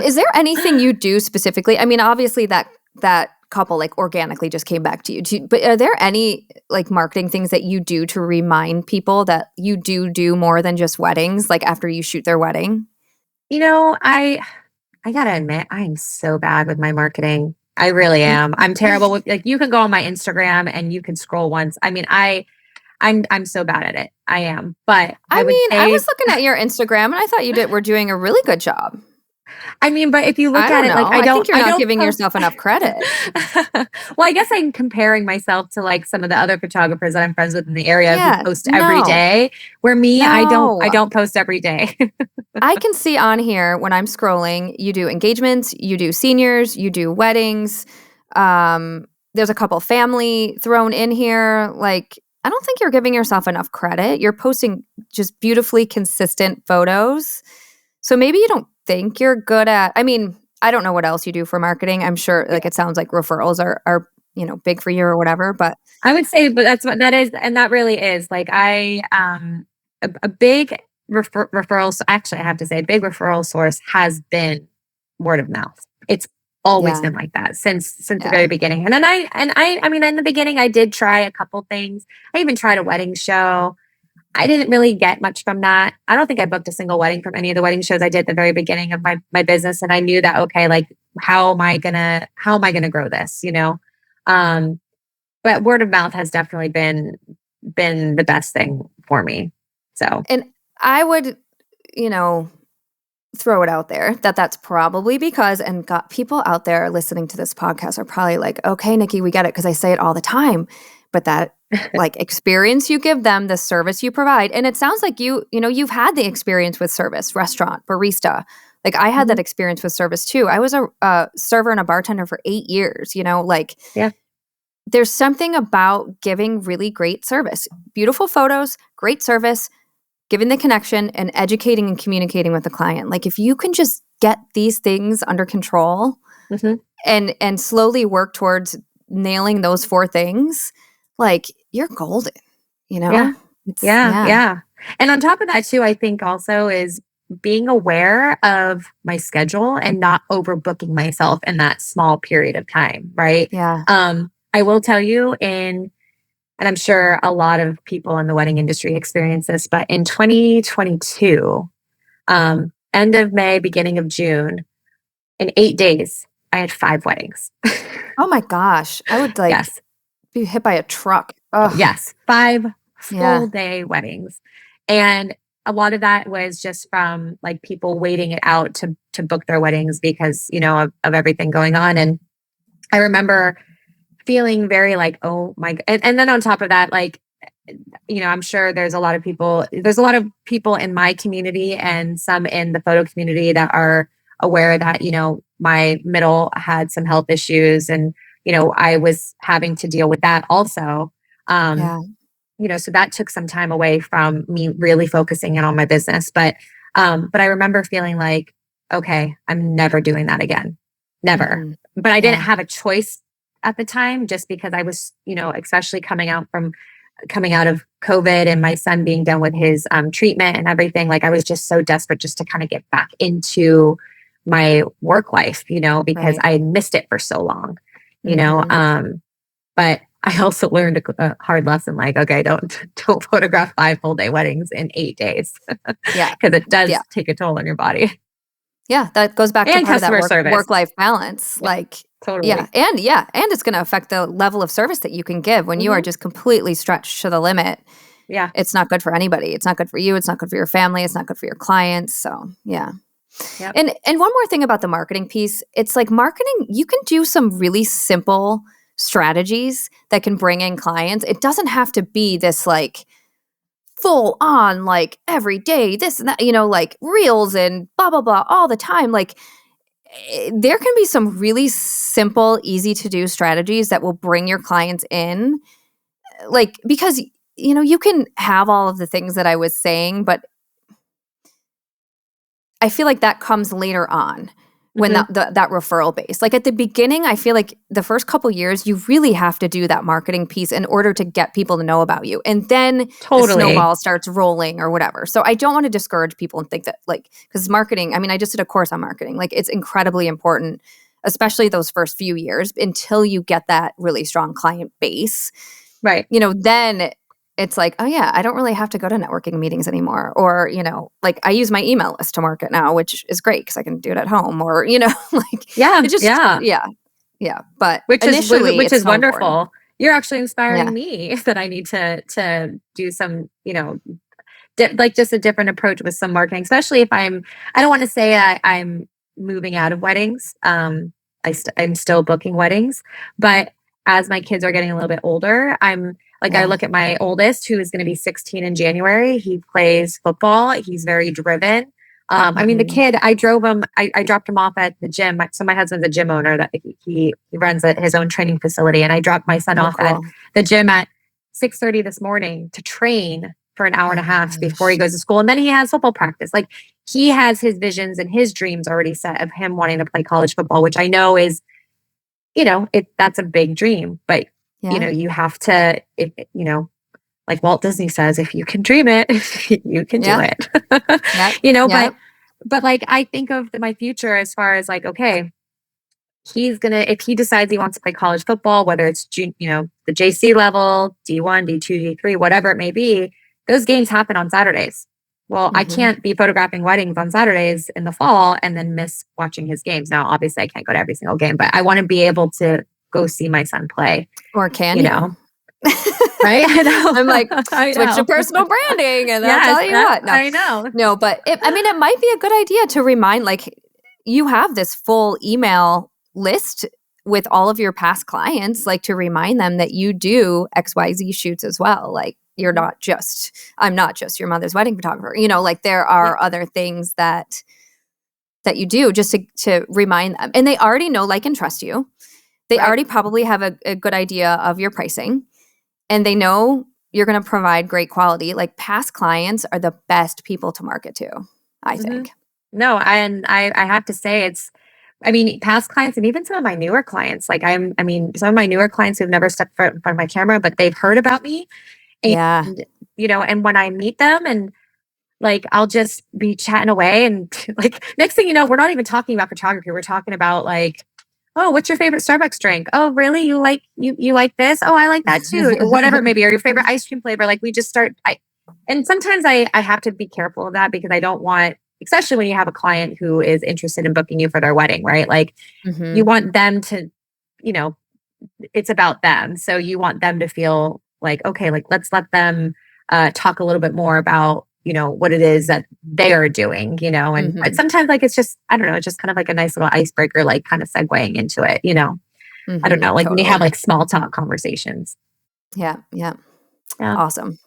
Is there anything you do specifically? I mean, obviously that couple like organically just came back to you. But are there any like marketing things that you do to remind people that you do more than just weddings, like after you shoot their wedding? I gotta admit, I am so bad with my marketing. I really am. I'm terrible with like you can go on my Instagram and you can scroll once. I mean, I'm so bad at it. I am. But I I would mean, I say was looking at your Instagram and I thought were doing a really good job. but if you look I at don't it, like know. I think you're I not don't giving post yourself enough credit. well, I guess I'm comparing myself to like some of the other photographers that I'm friends with in the area who Yeah. post every No. day. Where me, I No. don't post every day. I can see on here when I'm scrolling, you do engagements, you do seniors, you do weddings. There's a couple family thrown in here. Like, I don't think you're giving yourself enough credit. You're posting just beautifully consistent photos. So maybe you don't think you're good at, I mean, I don't know what else you do for marketing. I'm sure like it sounds like referrals are, big for you or whatever, but I would say, but that's what that is, and that really is like a big referral. Actually, I have to say, a big referral source has been word of mouth. It's always yeah, been like that since the yeah. very beginning. And then I mean, in the beginning, I did try a couple things. I even tried a wedding show. I didn't really get much from that. I don't think I booked a single wedding from any of the wedding shows I did at the very beginning of my business, and I knew that okay, like how am I gonna grow this? Um, but word of mouth has definitely been the best thing for me. So, And I would, you know, throw it out there that that's probably because and got people out there listening to this podcast are probably like, "Okay, Nikki, we get it," because I say it all the time. But that like experience you give them, the service you provide, and it sounds like you've had the experience with service, restaurant, barista. Like I had that mhm, experience with service too. I was a server and a bartender for 8 years. Like yeah, there's something about giving really great service, beautiful photos, great service, giving the connection and educating and communicating with the client. Like if you can just get these things under control mhm, and slowly work towards nailing those four things, like you're golden, you yeah, know? It's yeah, yeah. yeah. And on top of that, too, I think also is being aware of my schedule and not overbooking myself in that small period of time, right? Yeah. I will tell you and I'm sure a lot of people in the wedding industry experience this, but in 2022, end of May, beginning of June, in 8 days, I had 5 weddings. Oh my gosh. I would like Yes. be hit by a truck. Oh, Ugh. yes. Five full Yeah. day weddings. And a lot of that was just from like people waiting it out to book their weddings because, of everything going on. And I remember feeling very like, oh my, and then on top of that, like, I'm sure there's a lot of people in my community and some in the photo community that are aware that, my middle had some health issues and, I was having to deal with that also. Um, Yeah. so that took some time away from me really focusing in on my business. But I remember feeling like, okay, I'm never doing that again. Never. Hmm. But I didn't Yeah. have a choice at the time just because I was, especially coming out of COVID and my son being done with his treatment and everything, like I was just so desperate just to kind of get back into my work life, because Right. I had missed it for so long, you know. Hmm. But I also learned a hard lesson, like, okay, don't photograph 5 full day weddings in 8 days Yeah. because it does Yeah. take a toll on your body Yeah, that goes back to and part of that customer service. work-life balance, Yeah, like totally. yeah, and it's gonna affect the level of service that you can give when you are Hmm. just completely stretched to the limit. Yeah. It's not good for anybody. It's not good for you, it's not good for your family, it's not good for your clients, so, yeah. Yep. And one more thing about the marketing piece, it's like marketing, you can do some really simple strategies that can bring in clients. It doesn't have to be this, like, full on, like, every day, this and that, like, reels and blah, blah, blah all the time, like, there can be some really simple, easy to do strategies that will bring your clients in. Like, because, you can have all of the things that I was saying, but I feel like that comes later on. when that referral base. Like at the beginning, I feel like the first couple years, you really have to do that marketing piece in order to get people to know about you. And then the snowball starts rolling or whatever. So I don't want to discourage people and think that like, because marketing, I mean, I just did a course on marketing. Like it's incredibly important, especially those first few years until you get that really strong client base. Right. Then it's like, oh yeah, I don't really have to go to networking meetings anymore. Or, like I use my email list to market now, which is great because I can do it at home or, like, yeah. But which initially, is so wonderful. Important. You're actually inspiring me that I need to do some, like just a different approach with some marketing, especially if I don't want to say I'm moving out of weddings. I'm still booking weddings, but as my kids are getting a little bit older, I look at my oldest, who is going to be 16 in January. He plays football. He's very driven. I mean, the kid, I drove him, I dropped him off at the gym. So my husband's a gym owner that he runs his own training facility. And I dropped my son off at the gym at 6:30 this morning to train for an hour and a half before he goes to school. And then he has football practice. Like he has his visions and his dreams already set of him wanting to play college football, which I know is, that's a big dream, but you have to, like Walt Disney says, if you can dream it, you can do it, but like, I think of my future as far as like, okay, if he decides he wants to play college football, whether it's, the JC level, D1, D2, D3, whatever it may be, those games happen on Saturdays. Well, I can't be photographing weddings on Saturdays in the fall and then miss watching his games. Now, obviously I can't go to every single game, but I want to be able to go see my son play. Or can you? Right? I know. I'm like, switch to personal branding and I'll tell you what. No. I know. No, but it might be a good idea to remind, like, you have this full email list with all of your past clients, like to remind them that you do XYZ shoots as well. Like I'm not just your mother's wedding photographer. Like there are other things that you do just to remind them. And they already know, like, and trust you. They already probably have a good idea of your pricing. And they know you're going to provide great quality. Like past clients are the best people to market to, I think. No, and I have to say past clients and even some of my newer clients, like some of my newer clients who've never stepped in front of my camera, but they've heard about me. And, and when I meet them and like, I'll just be chatting away and like, next thing you know, we're not even talking about photography. We're talking about like, oh, what's your favorite Starbucks drink? Oh, really? You like this? Oh, I like that too. Or whatever it may be, or your favorite ice cream flavor. Like we just start, and sometimes I have to be careful of that because I don't want, especially when you have a client who is interested in booking you for their wedding, right? Like you want them to, it's about them. So you want them to feel like, okay, like let's let them talk a little bit more about, what it is that they are doing, and but sometimes like, it's just, I don't know, it's just kind of like a nice little icebreaker, like kind of segueing into it, I don't know, like when you have like small talk conversations. Yeah. Awesome.